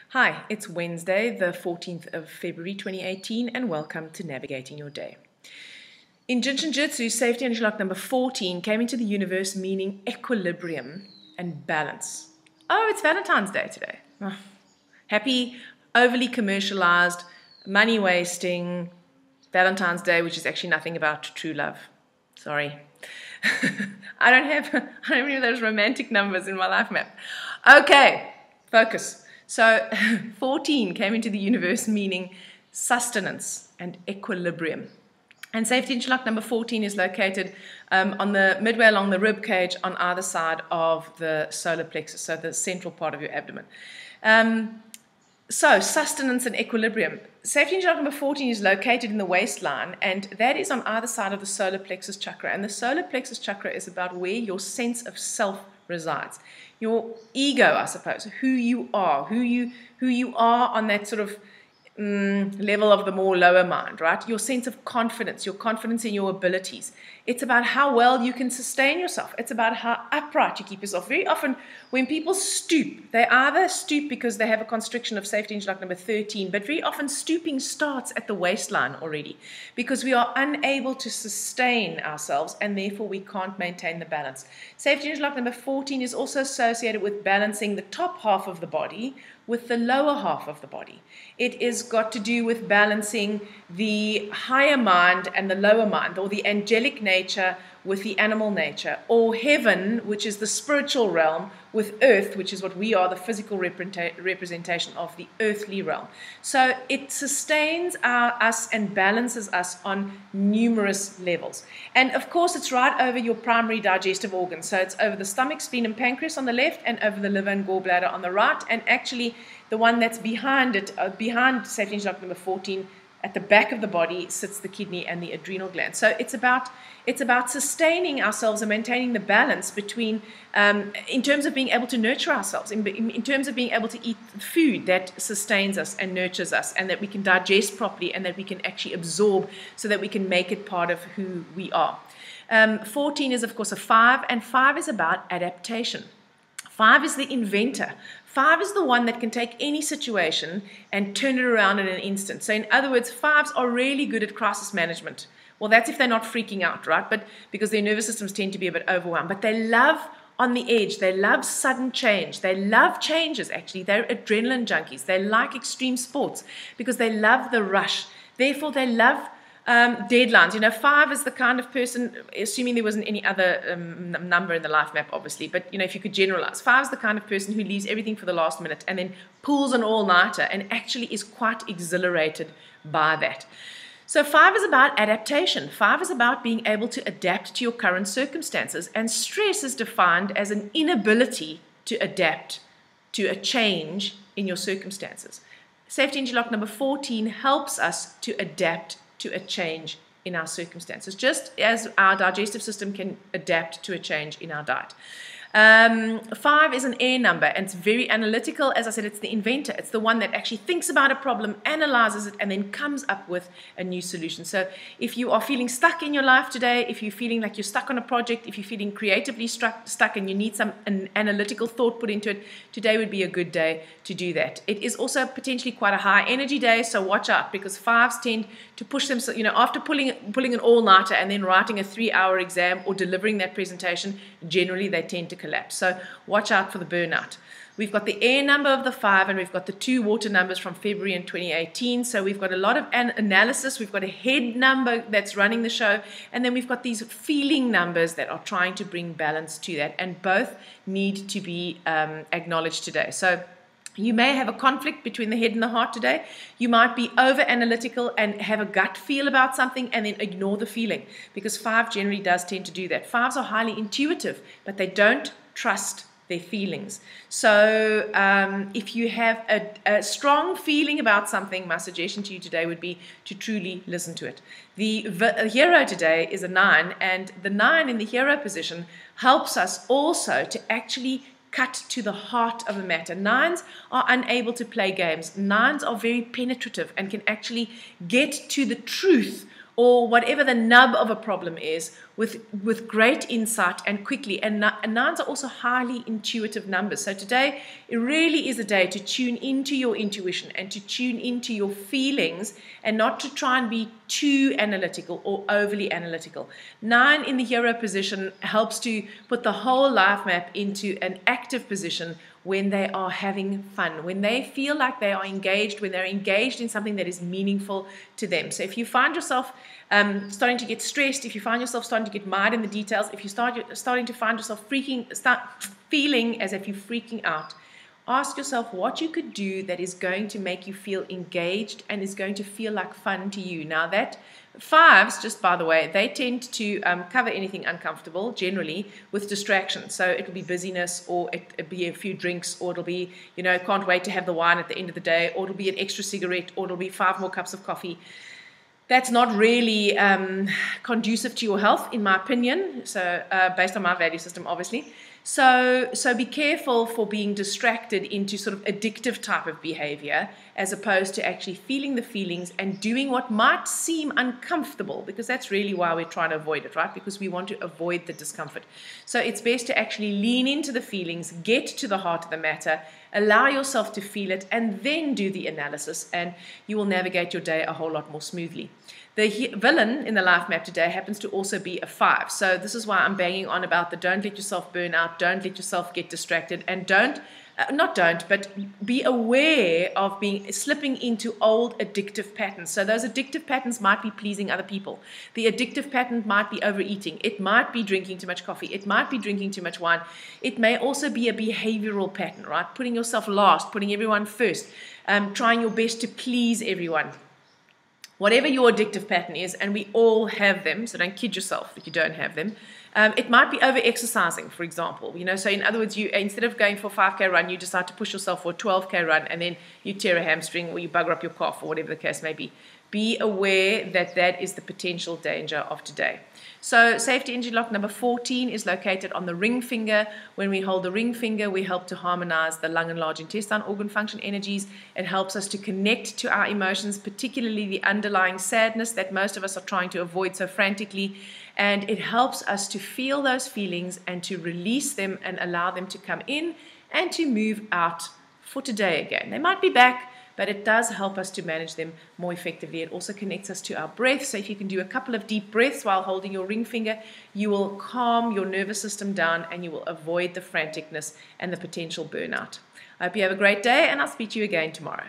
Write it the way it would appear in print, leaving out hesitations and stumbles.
Hi, it's Wednesday, the 14th of February 2018, and welcome to Navigating Your Day. In Jinshin Jitsu, safety energy lock number 14 came into the universe meaning equilibrium and balance. Oh, it's Valentine's Day today. Oh, happy, overly commercialized, money wasting Valentine's Day, which is actually nothing about true love. Sorry. I don't have any of those romantic numbers in my life map. Okay, focus. So 14 came into the universe meaning sustenance and equilibrium. And safety energy lock number 14 is located on the midway along the rib cage on either side of the solar plexus, so the central part of your abdomen. So sustenance and equilibrium. Safety energy lock number 14 is located in the waistline, and that is on either side of the solar plexus chakra. And the solar plexus chakra is about where your sense of self resides. Your ego, I suppose, who you are on that sort of level of the more lower mind, right? Your sense of confidence, your confidence in your abilities. It's about how well you can sustain yourself. It's about how upright you keep yourself. Very often when people stoop, they either stoop because they have a constriction of safety energy lock number 13, but very often stooping starts at the waistline already because we are unable to sustain ourselves and therefore we can't maintain the balance. Safety energy lock number 14 is also associated with balancing the top half of the body with the lower half of the body. It is got to do with balancing the higher mind and the lower mind, or the angelic nature with the animal nature, or heaven, which is the spiritual realm, with earth, which is what we are, the physical representation of the earthly realm. So it sustains us and balances us on numerous levels. And of course, it's right over your primary digestive organs. So it's over the stomach, spleen, and pancreas on the left, and over the liver and gallbladder on the right. And actually, the one that's behind it, behind safety energy lock number 14, at the back of the body sits the kidney and the adrenal gland. So it's about sustaining ourselves and maintaining the balance between, in terms of being able to nurture ourselves, in terms of being able to eat food that sustains us and nurtures us, and that we can digest properly and that we can actually absorb so that we can make it part of who we are. 14 is, of course, a 5, and 5 is about adaptation. 5 is the inventor. 5 is the one that can take any situation and turn it around in an instant. So in other words, 5s are really good at crisis management. Well, that's if they're not freaking out, right? But because their nervous systems tend to be a bit overwhelmed. But they love on the edge. They love sudden change. They love changes, actually. They're adrenaline junkies. They like extreme sports because they love the rush. Therefore, they love deadlines. 5 is the kind of person, assuming there wasn't any other number in the life map, obviously, but if you could generalize, 5 is the kind of person who leaves everything for the last minute and then pulls an all-nighter and actually is quite exhilarated by that. So 5 is about adaptation. 5 is about being able to adapt to your current circumstances, and stress is defined as an inability to adapt to a change in your circumstances. Safety energy lock number 14 helps us to adapt to a change in our circumstances, just as our digestive system can adapt to a change in our diet. 5 is an air number, and it's very analytical. As I said, it's the inventor. It's the one that actually thinks about a problem, analyzes it, and then comes up with a new solution. So if you are feeling stuck in your life today, if you're feeling like you're stuck on a project, if you're feeling creatively stuck and you need an analytical thought put into it, today would be a good day to do that. It is also potentially quite a high energy day, so watch out, because 5s tend to push them, after pulling an all-nighter and then writing a 3-hour exam or delivering that presentation, generally they tend to collapse. So watch out for the burnout. We've got the air number of the 5, and we've got the 2 water numbers from February in 2018. So we've got a lot of analysis. We've got a head number that's running the show, and then we've got these feeling numbers that are trying to bring balance to that, and both need to be acknowledged today. So you may have a conflict between the head and the heart today. You might be over-analytical and have a gut feel about something and then ignore the feeling, because 5 generally does tend to do that. 5s are highly intuitive, but they don't trust their feelings. So if you have a strong feeling about something, my suggestion to you today would be to truly listen to it. The hero today is a 9, and the 9 in the hero position helps us also to actually cut to the heart of the matter. 9s are unable to play games. 9s are very penetrative and can actually get to the truth or whatever the nub of a problem is, with great insight and quickly. And nines are also highly intuitive numbers. So today, it really is a day to tune into your intuition and to tune into your feelings and not to try and be too analytical or overly analytical. 9 in the hero position helps to put the whole life map into an active position when they are having fun, when they feel like they are engaged, when they're engaged in something that is meaningful to them. So if you find yourself starting to get stressed, if you find yourself starting to get mired in the details, if you starting to find yourself start feeling as if you're freaking out, ask yourself what you could do that is going to make you feel engaged and is going to feel like fun to you. Now that 5s, just by the way, they tend to cover anything uncomfortable generally with distraction. So it'll be busyness, or it'll be a few drinks, or it'll be, can't wait to have the wine at the end of the day, or it'll be an extra cigarette, or it'll be 5 more cups of coffee. That's not really conducive to your health, in my opinion. So based on my value system, obviously. So be careful for being distracted into sort of addictive type of behavior, as opposed to actually feeling the feelings and doing what might seem uncomfortable, because that's really why we're trying to avoid it, right? Because we want to avoid the discomfort. So it's best to actually lean into the feelings, get to the heart of the matter, allow yourself to feel it, and then do the analysis, and you will navigate your day a whole lot more smoothly. The villain in the life map today happens to also be a 5. So this is why I'm banging on about the don't let yourself burn out, don't let yourself get distracted, and but be aware of slipping into old addictive patterns. So those addictive patterns might be pleasing other people. The addictive pattern might be overeating. It might be drinking too much coffee. It might be drinking too much wine. It may also be a behavioral pattern, right? Putting yourself last, putting everyone first, trying your best to please everyone. Whatever your addictive pattern is, and we all have them, so don't kid yourself that you don't have them. It might be over-exercising, for example. So in other words, you instead of going for a 5K run, you decide to push yourself for a 12K run, and then you tear a hamstring or you bugger up your calf or whatever the case may be. Be aware that that is the potential danger of today. So safety energy lock number 14 is located on the ring finger. When we hold the ring finger, we help to harmonize the lung and large intestine organ function energies. It helps us to connect to our emotions, particularly the underlying sadness that most of us are trying to avoid so frantically. And it helps us to feel those feelings and to release them and allow them to come in and to move out for today again. They might be back, but it does help us to manage them more effectively. It also connects us to our breath. So if you can do a couple of deep breaths while holding your ring finger, you will calm your nervous system down and you will avoid the franticness and the potential burnout. I hope you have a great day, and I'll speak to you again tomorrow.